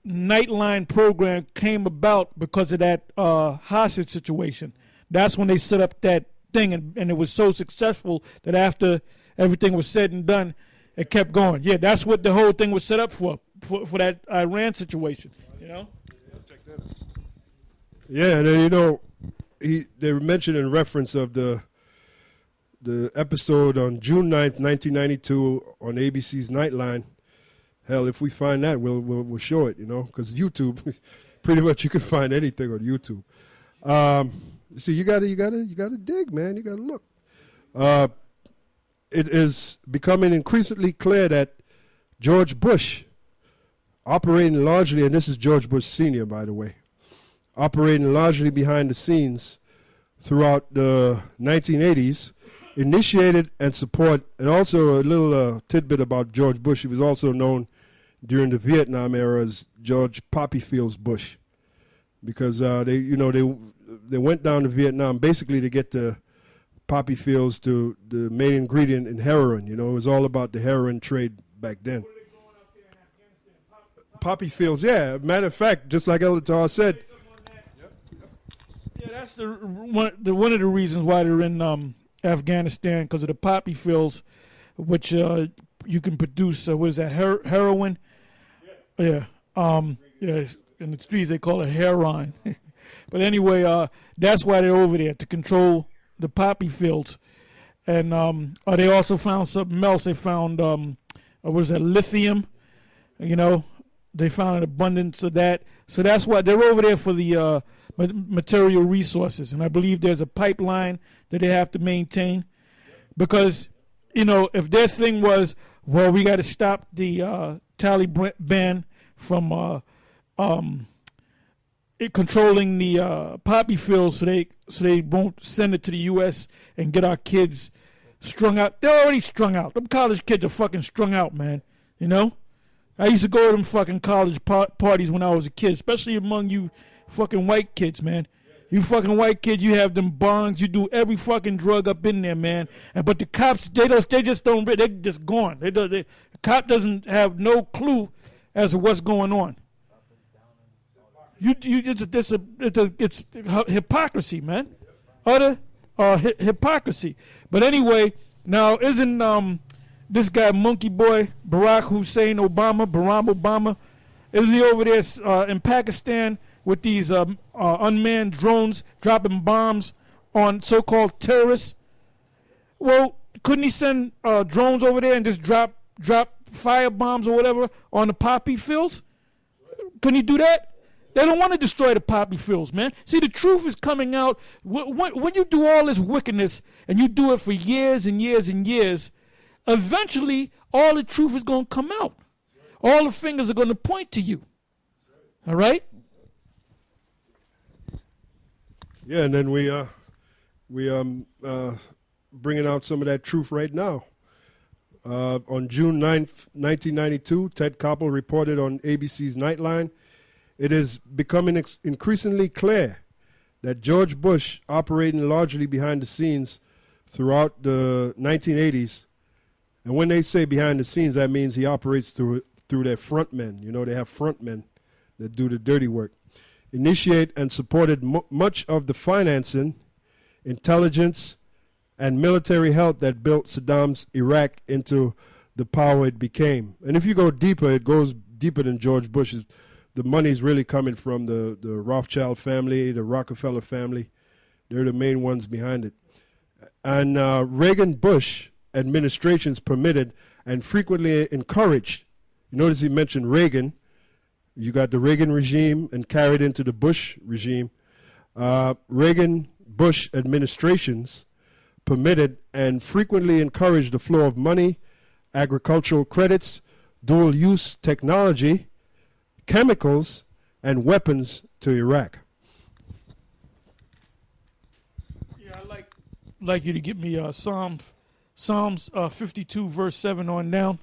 Nightline program came about because of that hostage situation. That's when they set up that thing, and it was so successful that after everything was said and done, it kept going. Yeah, that's what the whole thing was set up for that Iran situation. You know. Yeah, and then they mentioned in reference of the episode on June 9th, 1992 on ABC's Nightline. Hell, if we find that, we'll show it, because YouTube, pretty much you can find anything on YouTube. So you gotta dig, man. You gotta look. It is becoming increasingly clear that George Bush, operating largely, and this is George Bush Sr., by the way, operating largely behind the scenes throughout the 1980s, initiated and support, and also a little tidbit about George Bush. He was also known during the Vietnam era as George Poppy Fields Bush, because they went down to Vietnam basically to get the poppy fields to the main ingredient in heroin. It was all about the heroin trade back then. Poppy fields, yeah. Matter of fact, just like Elatar said. Yeah, that's one of the reasons why they're in Afghanistan, because of the poppy fields, which you can produce. What is that? Heroin. Yeah. Yeah. In the streets they call it heroin. But anyway, that's why they're over there, to control the poppy fields. And they also found something else. They found what was that? Lithium. They found an abundance of that. So that's why they're over there, for the material resources. And I believe there's a pipeline that they have to maintain, because if their thing was, well, we got to stop the Taliban from controlling the poppy fields, so they won't send it to the U.S. and get our kids strung out. They're already strung out. Them college kids are fucking strung out, man. I used to go to them fucking college parties when I was a kid, especially among you fucking white kids, man. You fucking white kids, you have them bongs, you do every fucking drug up in there, man. But the cops, they just don't. They're just gone. The cop doesn't have no clue as to what's going on. It's hypocrisy, man. Utter hypocrisy. But anyway, now isn't this guy Monkey Boy Barack Hussein Obama, isn't he over there in Pakistan with these unmanned drones dropping bombs on so-called terrorists? Well, couldn't he send drones over there and just drop fire bombs or whatever on the poppy fields? Couldn't he do that? They don't want to destroy the poppy fields, man. See, the truth is coming out. When you do all this wickedness and you do it for years and years and years, eventually all the truth is going to come out. All the fingers are going to point to you. All right? Yeah, and then we bringing out some of that truth right now. On June 9th, 1992, Ted Koppel reported on ABC's Nightline, it is becoming increasingly clear that George Bush, operating largely behind the scenes throughout the 1980s, and when they say behind the scenes, that means he operates through their front men. They have front men that do the dirty work. Initiate and supported much of the financing, intelligence, and military help that built Saddam's Iraq into the power it became. And if you go deeper, it goes deeper than George Bush's. The money's really coming from the Rothschild family, the Rockefeller family. They're the main ones behind it. And Reagan-Bush administrations permitted and frequently encouraged. You notice he mentioned Reagan. You got the Reagan regime and carried into the Bush regime. Reagan-Bush administrations permitted and frequently encouraged the flow of money, agricultural credits, dual-use technology, chemicals, and weapons to Iraq. Yeah, I'd like you to give me Psalms 52, verse 7 on down.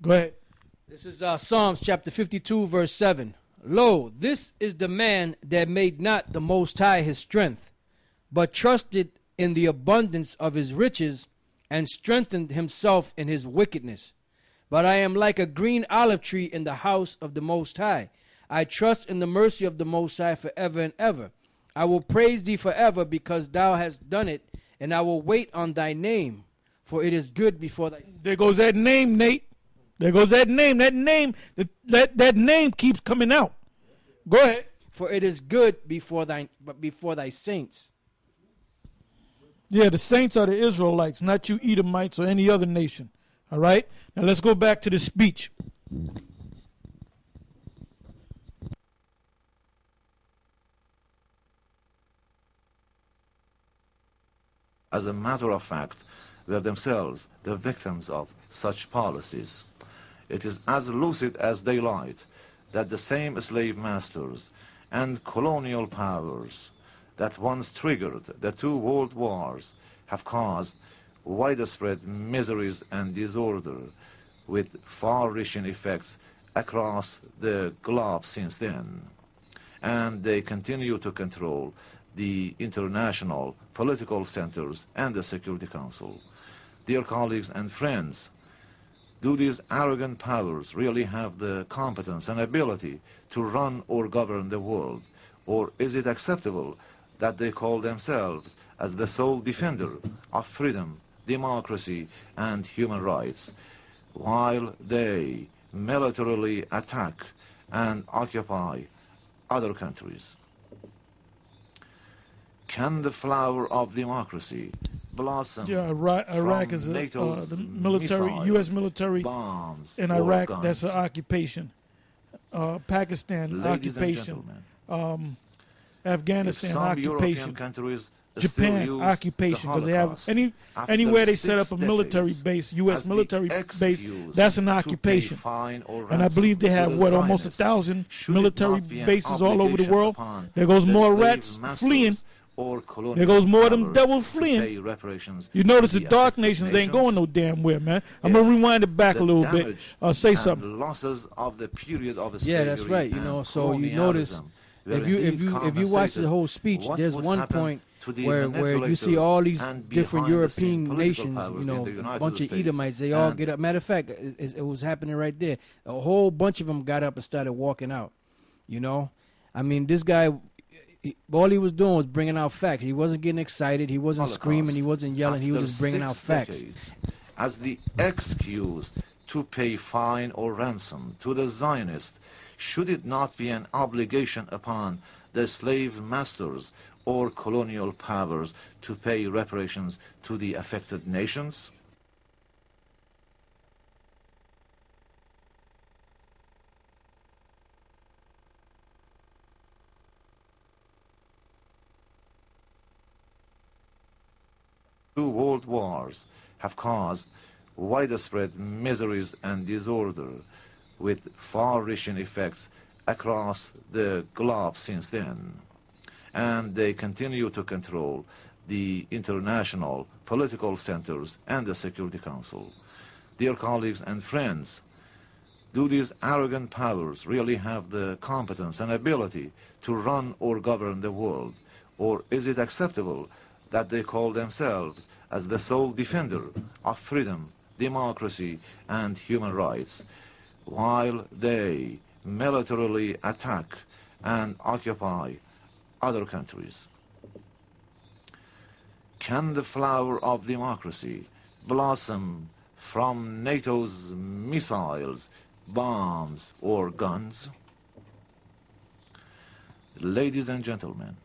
Go ahead. This is Psalms chapter 52, verse 7. Lo, this is the man that made not the Most High his strength, but trusted in the abundance of his riches, and strengthened himself in his wickedness. But I am like a green olive tree in the house of the Most High. I trust in the mercy of the Most High forever and ever. I will praise thee forever because thou hast done it, and I will wait on thy name, for it is good before thy... There goes that name, Nate. There goes that name. That name keeps coming out. Go ahead. For it is good before thy saints. Yeah, the saints are the Israelites, not you Edomites or any other nation. All right? Now let's go back to the speech. As a matter of fact, were themselves the victims of such policies. It is as lucid as daylight that the same slave masters and colonial powers that once triggered the two world wars have caused widespread miseries and disorder with far-reaching effects across the globe since then. And they continue to control the international political centers and the Security Council. Dear colleagues and friends, do these arrogant powers really have the competence and ability to run or govern the world? Or is it acceptable that they call themselves as the sole defender of freedom, democracy, and human rights, while they militarily attack and occupy other countries? Can the flower of democracy blossom? Yeah, Iraq is the military, missiles, U.S. military bombs, in or Iraq. guns? That's an occupation. Pakistan, Ladies and occupation. gentlemen, Afghanistan, if some European occupation. countries still Japan, use occupation, because they have Holocaust anywhere they after set up 6 a military decades base, U.S. as the military base, excuse that's an to pay occupation. fine or And I believe they ransom have, to the almost Zionists. 1,000 Should it military not be an bases all over the obligation world. upon There goes the more slave rats masters fleeing. or colonial There goes more of them powers devils to fleeing. pay reparations You notice to the dark affected nations ain't going no nations? damn where, man. I'm going to rewind it back a The little bit. damage Say and something. losses of the period of Yeah, that's slavery right. You and know, so you notice colonialism were if you indeed watch the compensated. whole speech, What there's would one happen point to the where you see manipulators all these and different behind-the-scene European political nations, powers you in know, the a United bunch of States Edomites, they all and get up. Matter of fact, it was happening right there. A whole bunch of them got up and started walking out. You know, I mean, this guy, all he was doing was bringing out facts. He wasn't getting excited. He wasn't screaming. He wasn't yelling. He was just bringing out facts. Decades, as the excuse to pay fine or ransom to the Zionists, should it not be an obligation upon the slave masters or colonial powers to pay reparations to the affected nations? Two world wars have caused widespread miseries and disorder with far-reaching effects across the globe since then. And they continue to control the international political centers and the Security Council. Dear colleagues and friends, do these arrogant powers really have the competence and ability to run or govern the world? Or is it acceptable that they call themselves as the sole defender of freedom, democracy, and human rights, while they militarily attack and occupy other countries? Can the flower of democracy blossom from NATO's missiles, bombs, or guns? Ladies and gentlemen,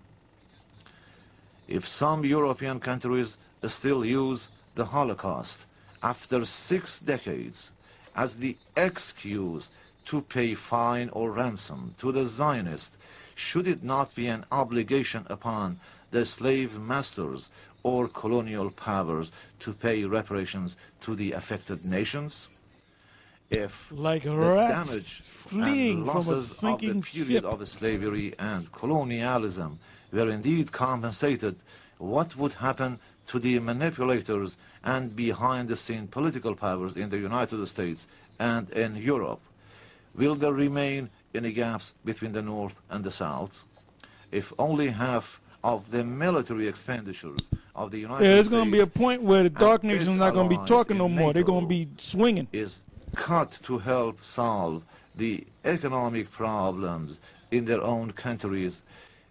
if some European countries still use the Holocaust after 6 decades as the excuse to pay fine or ransom to the Zionists, should it not be an obligation upon the slave masters or colonial powers to pay reparations to the affected nations? If Like the rats damage fleeing and from a losses of the sinking period ship. of slavery and colonialism were indeed compensated, what would happen to the manipulators and behind-the-scene political powers in the United States and in Europe? Will there remain any gaps between the North and the South? If only half of the military expenditures of the United Yeah, States there's going to be a point where the dark and nations its are not going to be allies talking in no more. They're going to NATO be swinging. is cut to help solve the economic problems in their own countries,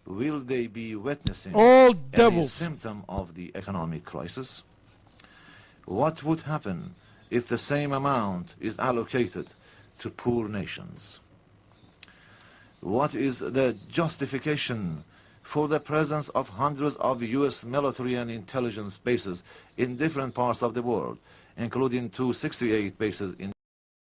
will they be witnessing All any devils. symptom of the economic crisis? What would happen if the same amount is allocated to poor nations? What is the justification for the presence of hundreds of U.S. military and intelligence bases in different parts of the world, including 268 bases in